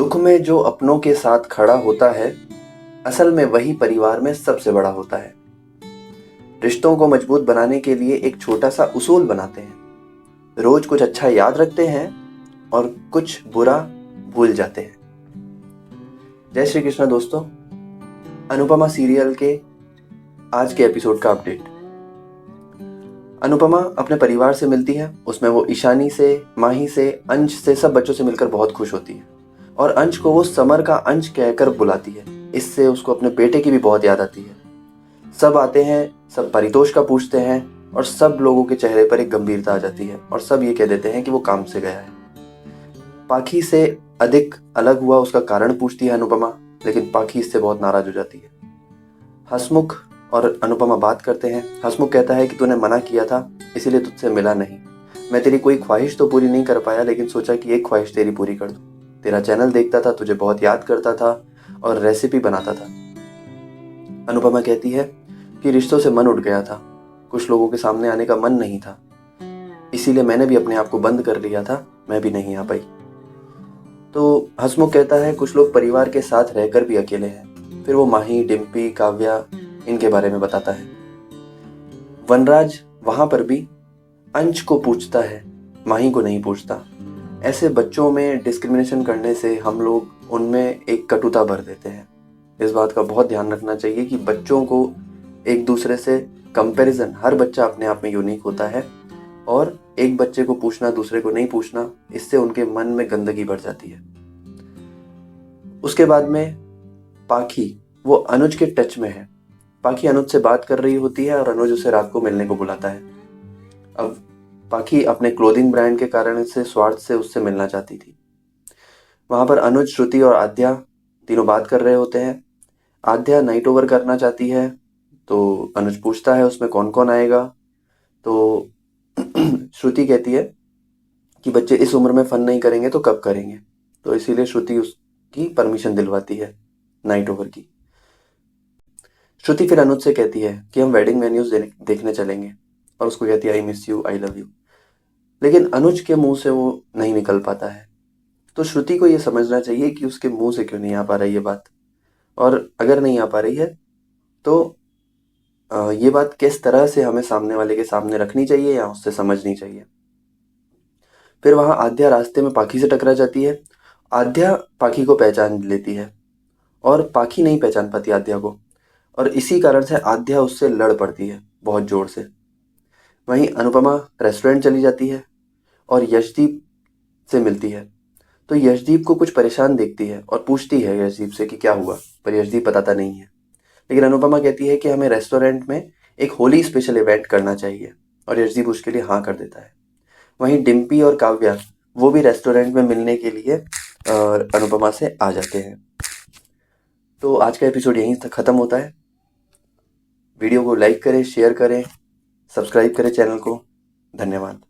दुख में जो अपनों के साथ खड़ा होता है, असल में वही परिवार में सबसे बड़ा होता है। रिश्तों को मजबूत बनाने के लिए एक छोटा सा उसूल बनाते हैं। रोज कुछ अच्छा याद रखते हैं और कुछ बुरा भूल जाते हैं। जय श्री कृष्ण दोस्तों। अनुपमा सीरियल के आज के एपिसोड का अपडेट। अनुपमा अपने परिवार से मिलती है। उसमें वो ईशानी से, माही से, अंश से, सब बच्चों से मिलकर बहुत खुश होती है और अंश को वो समर का अंश कहकर बुलाती है। इससे उसको अपने बेटे की भी बहुत याद आती है। सब आते हैं, सब परितोष का पूछते हैं और सब लोगों के चेहरे पर एक गंभीरता आ जाती है और सब ये कह देते हैं कि वो काम से गया है। पाखी से अधिक अलग हुआ उसका कारण पूछती है अनुपमा, लेकिन पाखी इससे बहुत नाराज हो जाती है। हसमुख और अनुपमा बात करते हैं। हसमुख कहता है कि तूने मना किया था, इसीलिए तुझसे मिला नहीं। मैं तेरी कोई ख्वाहिश तो पूरी नहीं कर पाया, लेकिन सोचा कि एक ख्वाहिश तेरी पूरी कर दूं। तेरा चैनल देखता था, तुझे बहुत याद करता था और रेसिपी बनाता था। अनुपमा कहती है कि रिश्तों से मन उठ गया था, कुछ लोगों के सामने आने का मन नहीं था, इसीलिए मैंने भी अपने आप को बंद कर लिया था, मैं भी नहीं आ पाई। तो हसमुख कहता है कुछ लोग परिवार के साथ रहकर भी अकेले हैं। फिर वो माही, डिम्पी, काव्या, इनके बारे में बताता है। वनराज वहां पर भी अंश को पूछता है, माही को नहीं पूछता। ऐसे बच्चों में डिस्क्रिमिनेशन करने से हम लोग उनमें एक कटुता भर देते हैं। इस बात का बहुत ध्यान रखना चाहिए कि बच्चों को एक दूसरे से कंपैरिजन, हर बच्चा अपने आप में यूनिक होता है और एक बच्चे को पूछना, दूसरे को नहीं पूछना, इससे उनके मन में गंदगी बढ़ जाती है। उसके बाद में पाखी, वो अनुज के टच में है। पाखी अनुज से बात कर रही होती है और अनुज उसे रात को मिलने को बुलाता है। अब पाखी अपने क्लोथिंग ब्रांड के कारण से स्वार्थ से उससे मिलना चाहती थी। वहां पर अनुज, श्रुति और आद्या तीनों बात कर रहे होते हैं। आद्या नाइट ओवर करना चाहती है, तो अनुज पूछता है उसमें कौन कौन आएगा। तो श्रुति कहती है कि बच्चे इस उम्र में फन नहीं करेंगे तो कब करेंगे, तो इसीलिए श्रुति उसकी परमिशन दिलवाती है नाइट ओवर की। श्रुति फिर अनुज से कहती है कि हम वेडिंग वेन्यूज देखने चलेंगे और उसको कहती है I miss you, I love you, लेकिन अनुज के मुंह से वो नहीं निकल पाता है। तो श्रुति को ये समझना चाहिए कि उसके मुंह से क्यों नहीं आ पा रही ये बात, और अगर नहीं आ पा रही है तो ये बात किस तरह से हमें सामने वाले के सामने रखनी चाहिए या उससे समझनी चाहिए। फिर वहां आद्या रास्ते में पाखी से टकरा जाती है। आद्या पाखी को पहचान लेती है और पाखी नहीं पहचान पाती आद्या को, और इसी कारण से आद्या उससे लड़ पड़ती है बहुत जोर से। वहीं अनुपमा रेस्टोरेंट चली जाती है और यशदीप से मिलती है। तो यशदीप को कुछ परेशान देखती है और पूछती है यशदीप से कि क्या हुआ, पर यशदीप बताता नहीं है। लेकिन अनुपमा कहती है कि हमें रेस्टोरेंट में एक होली स्पेशल इवेंट करना चाहिए और यशदीप उसके लिए हाँ कर देता है। वहीं डिम्पी और काव्या, वो भी रेस्टोरेंट में मिलने के लिए अनुपमा से आ जाते हैं। तो आज का एपिसोड यहीं तक ख़त्म होता है। वीडियो को लाइक करें, शेयर करें, सब्सक्राइब करें चैनल को। धन्यवाद।